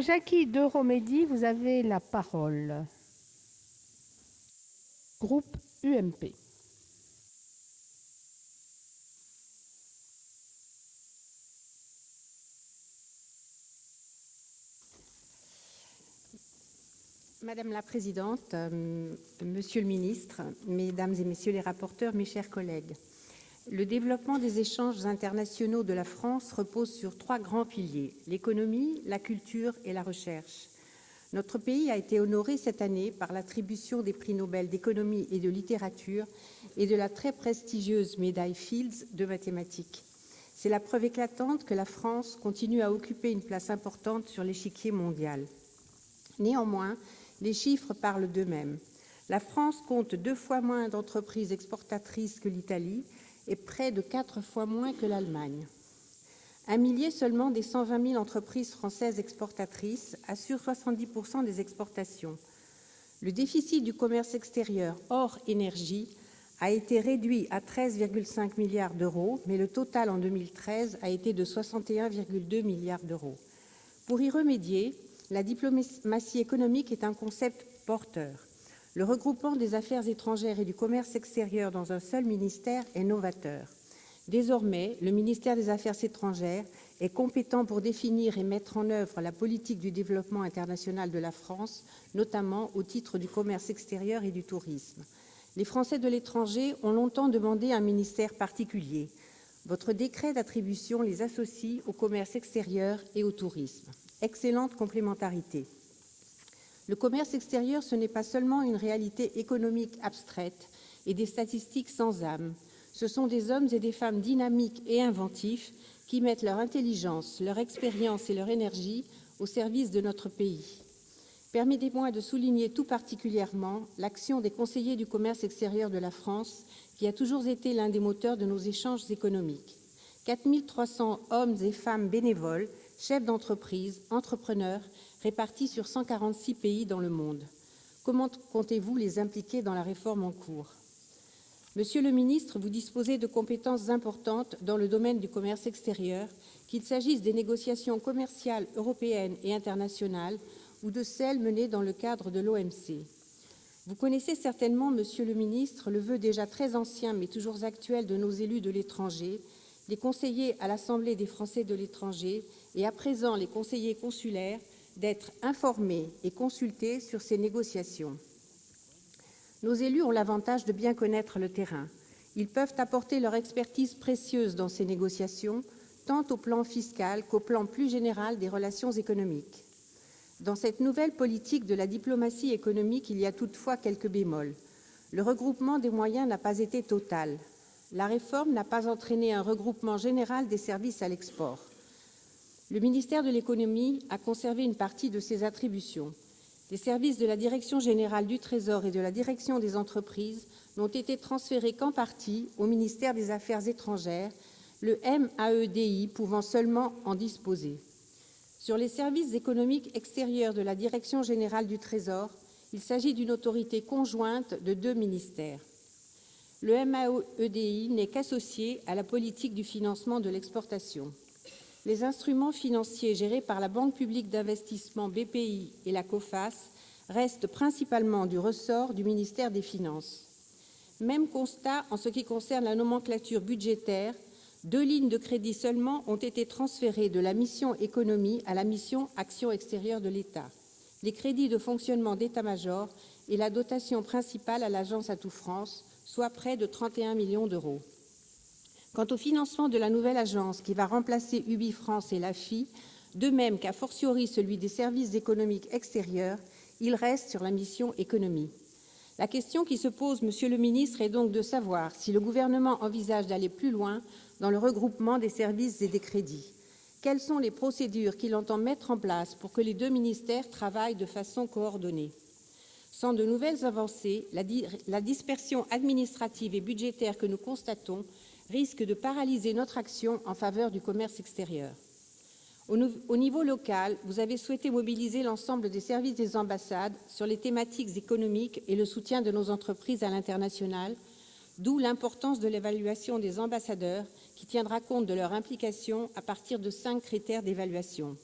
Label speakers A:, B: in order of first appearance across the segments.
A: Jackie de Romédy, vous avez la parole. Groupe UMP.
B: Madame la Présidente, Monsieur le Ministre, Mesdames et Messieurs les rapporteurs, mes chers collègues, le développement des échanges internationaux de la France repose sur 3 grands piliers, l'économie, la culture et la recherche. Notre pays a été honoré cette année par l'attribution des prix Nobel d'économie et de littérature et de la très prestigieuse médaille Fields de mathématiques. C'est la preuve éclatante que la France continue à occuper une place importante sur l'échiquier mondial. Néanmoins, les chiffres parlent d'eux-mêmes. La France compte 2 fois moins d'entreprises exportatrices que l'Italie et près de 4 fois moins que l'Allemagne. 1 millier seulement des 120 000 entreprises françaises exportatrices assurent 70% des exportations. Le déficit du commerce extérieur hors énergie a été réduit à 13,5 milliards d'euros, mais le total en 2013 a été de 61,2 milliards d'euros. Pour y remédier, la diplomatie économique est un concept porteur. Le regroupement des affaires étrangères et du commerce extérieur dans un seul ministère est novateur. Désormais, le ministère des Affaires étrangères est compétent pour définir et mettre en œuvre la politique du développement international de la France, notamment au titre du commerce extérieur et du tourisme. Les Français de l'étranger ont longtemps demandé un ministère particulier. Votre décret d'attribution les associe au commerce extérieur et au tourisme. Excellente complémentarité. Le commerce extérieur, ce n'est pas seulement une réalité économique abstraite et des statistiques sans âme. Ce sont des hommes et des femmes dynamiques et inventifs qui mettent leur intelligence, leur expérience et leur énergie au service de notre pays. Permettez-moi de souligner tout particulièrement l'action des conseillers du commerce extérieur de la France, qui a toujours été l'un des moteurs de nos échanges économiques. 4 300 hommes et femmes bénévoles, chefs d'entreprise, entrepreneurs, répartis sur 146 pays dans le monde. Comment comptez-vous les impliquer dans la réforme en cours ? Monsieur le ministre, vous disposez de compétences importantes dans le domaine du commerce extérieur, qu'il s'agisse des négociations commerciales européennes et internationales ou de celles menées dans le cadre de l'OMC. Vous connaissez certainement, Monsieur le ministre, le vœu déjà très ancien mais toujours actuel de nos élus de l'étranger, les conseillers à l'Assemblée des Français de l'étranger et à présent les conseillers consulaires, d'être informés et consultés sur ces négociations. Nos élus ont l'avantage de bien connaître le terrain. Ils peuvent apporter leur expertise précieuse dans ces négociations, tant au plan fiscal qu'au plan plus général des relations économiques. Dans cette nouvelle politique de la diplomatie économique, il y a toutefois quelques bémols. Le regroupement des moyens n'a pas été total. La réforme n'a pas entraîné un regroupement général des services à l'export. Le ministère de l'Économie a conservé une partie de ses attributions. Les services de la Direction générale du Trésor et de la Direction des entreprises n'ont été transférés qu'en partie au ministère des Affaires étrangères, le MAEDI pouvant seulement en disposer. Sur les services économiques extérieurs de la Direction générale du Trésor, il s'agit d'une autorité conjointe de 2 ministères. Le MAEDI n'est qu'associé à la politique du financement de l'exportation. Les instruments financiers gérés par la Banque publique d'investissement BPI et la COFAS restent principalement du ressort du ministère des Finances. Même constat en ce qui concerne la nomenclature budgétaire, 2 lignes de crédit seulement ont été transférées de la mission économie à la mission action extérieure de l'État. Les crédits de fonctionnement d'état-major et la dotation principale à l'agence Atout France, soit près de 31 millions d'euros. Quant au financement de la nouvelle agence qui va remplacer UBI France et l'AFI, de même qu'a fortiori celui des services économiques extérieurs, il reste sur la mission économie. La question qui se pose, Monsieur le ministre, est donc de savoir si le gouvernement envisage d'aller plus loin dans le regroupement des services et des crédits. Quelles sont les procédures qu'il entend mettre en place pour que les 2 ministères travaillent de façon coordonnée ? Sans de nouvelles avancées, la dispersion administrative et budgétaire que nous constatons risque de paralyser notre action en faveur du commerce extérieur. Au niveau local, vous avez souhaité mobiliser l'ensemble des services des ambassades sur les thématiques économiques et le soutien de nos entreprises à l'international, d'où l'importance de l'évaluation des ambassadeurs qui tiendra compte de leur implication à partir de 5 critères d'évaluation.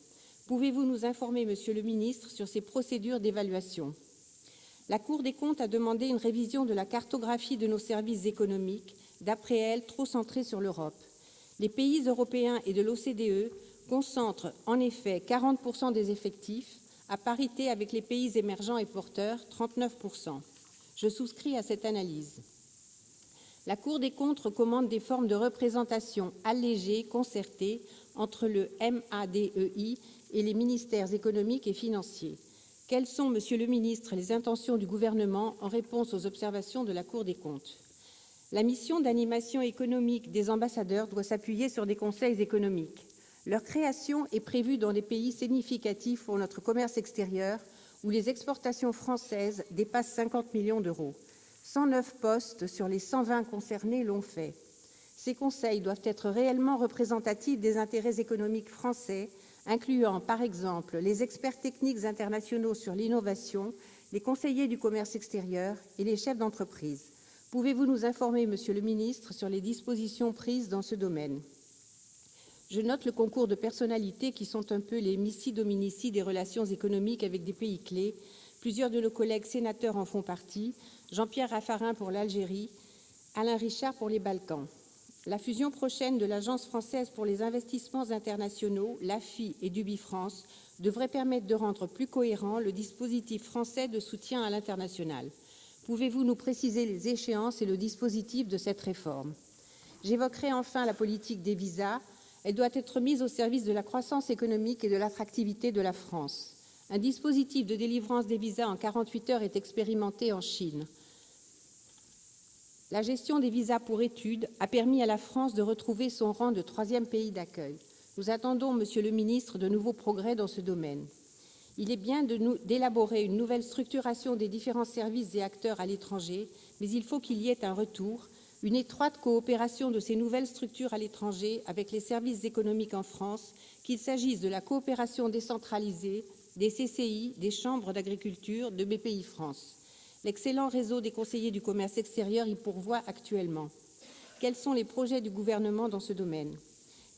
B: Pouvez-vous nous informer, Monsieur le ministre, sur ces procédures d'évaluation? La Cour des comptes a demandé une révision de la cartographie de nos services économiques, d'après elle, trop centrée sur l'Europe. Les pays européens et de l'OCDE concentrent en effet 40% des effectifs, à parité avec les pays émergents et porteurs, 39%. Je souscris à cette analyse. La Cour des comptes recommande des formes de représentation allégées, concertées, entre le MADEI et les ministères économiques et financiers. Quelles sont, Monsieur le ministre, les intentions du gouvernement en réponse aux observations de la Cour des comptes? La mission d'animation économique des ambassadeurs doit s'appuyer sur des conseils économiques. Leur création est prévue dans des pays significatifs pour notre commerce extérieur, où les exportations françaises dépassent 50 millions d'euros. 109 postes sur les 120 concernés l'ont fait. Ces conseils doivent être réellement représentatifs des intérêts économiques français, incluant par exemple les experts techniques internationaux sur l'innovation, les conseillers du commerce extérieur et les chefs d'entreprise. Pouvez-vous nous informer, Monsieur le ministre, sur les dispositions prises dans ce domaine? Je note le concours de personnalités qui sont un peu les Missi Dominici des relations économiques avec des pays clés. Plusieurs de nos collègues sénateurs en font partie, Jean-Pierre Raffarin pour l'Algérie, Alain Richard pour les Balkans. La fusion prochaine de l'Agence française pour les investissements internationaux, l'AFI et d'UbiFrance, devrait permettre de rendre plus cohérent le dispositif français de soutien à l'international. Pouvez-vous nous préciser les échéances et le dispositif de cette réforme? J'évoquerai enfin la politique des visas. Elle doit être mise au service de la croissance économique et de l'attractivité de la France. Un dispositif de délivrance des visas en 48 heures est expérimenté en Chine. La gestion des visas pour études a permis à la France de retrouver son rang de 3e pays d'accueil. Nous attendons, Monsieur le ministre, de nouveaux progrès dans ce domaine. Il est bien d'élaborer une nouvelle structuration des différents services et acteurs à l'étranger, mais il faut qu'il y ait un retour, une étroite coopération de ces nouvelles structures à l'étranger avec les services économiques en France, qu'il s'agisse de la coopération décentralisée, des CCI, des chambres d'agriculture, de BPI-France. L'excellent réseau des conseillers du commerce extérieur y pourvoit actuellement. Quels sont les projets du gouvernement dans ce domaine?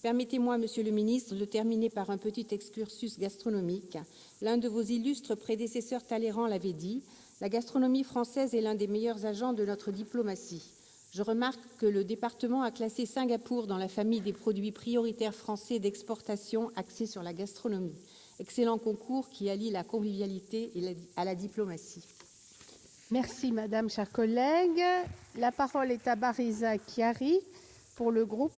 B: Permettez-moi, Monsieur le ministre, de terminer par un petit excursus gastronomique. L'un de vos illustres prédécesseurs Talleyrand l'avait dit, la gastronomie française est l'un des meilleurs agents de notre diplomatie. Je remarque que le département a classé Singapour dans la famille des produits prioritaires français d'exportation axés sur la gastronomie. Excellent concours qui allie la convivialité à la diplomatie.
A: Merci, Madame, chère collègue. La parole est à Bariza Chiari pour le groupe